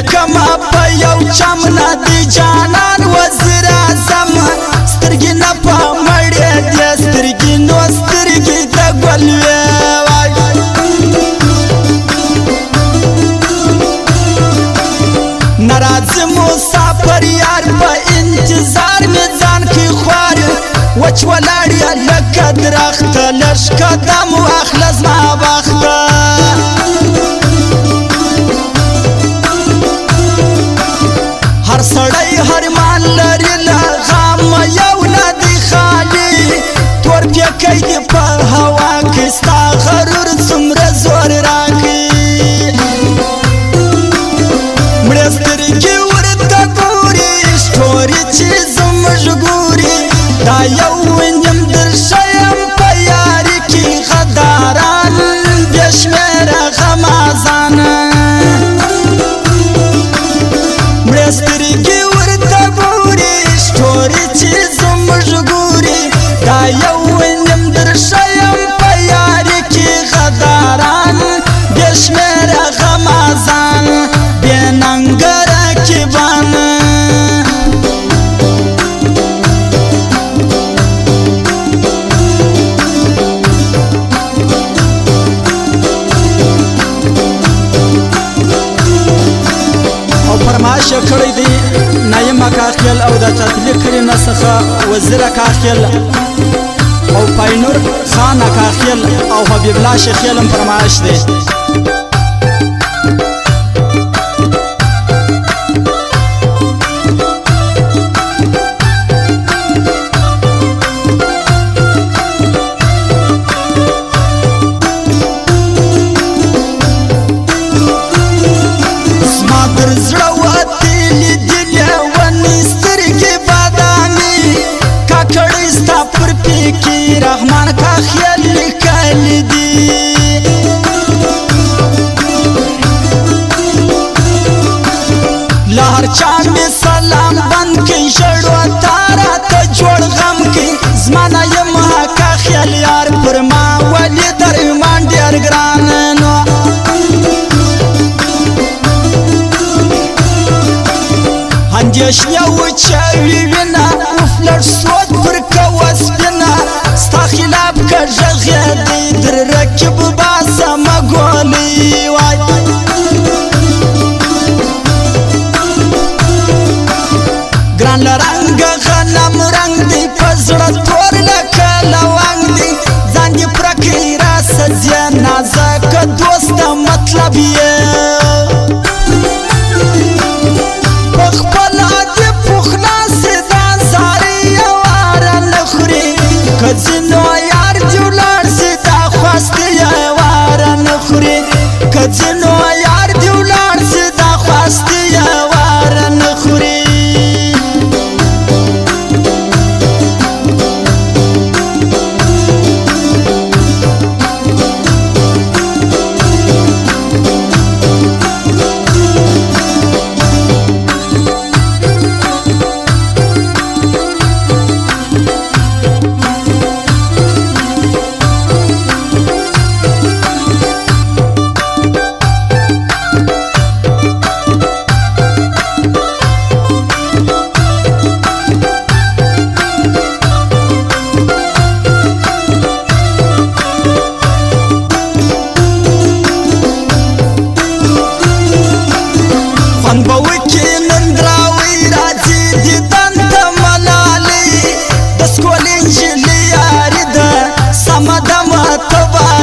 پریکما په یو چمنه دی جانان وزیر اعظم سترګې نه په مړې دي سترګې نو سترګې د ګل وې ناراض مسافر یار په انتظار مې ځان کې خوار وچ ولاړ یا لکه درخت لږ قدم واخله زما بخته هر سړی هر مان لري له غم یو نه دی خالي تور پیکی دی په هوا کې ستا غرور څومره زور راکړي مړې سترګې ورته ګوري ستوري چې زموږ ګوري دا یو نیم درشیم په یاري کې غداران بې شمېره غمازان مړې سترګې ورته ګوري ستوري چې زموږ ګوري دا یو نیم درشیم په یاري کې غداران بې شمېره غمازان بې ننګه رقیبان فرمایش کړی دی نایم کاخیل او د تطلیق کړي نسخه وزیر کاخیل او پاینور خان کاخیل او حبیب الله شیخیل فرمایش دی رحمان کاخیل لیکل دی لهر چا می سلام بند کی ژړو تارا ته جوړ غم کی زمانه یم کاخیل یار پر ما ولی در ایمان ډیر ګران نو اندیشنه وچوي وینا وفلر سود پر کوس بنا ستا خلاف که ژغې دی در رکب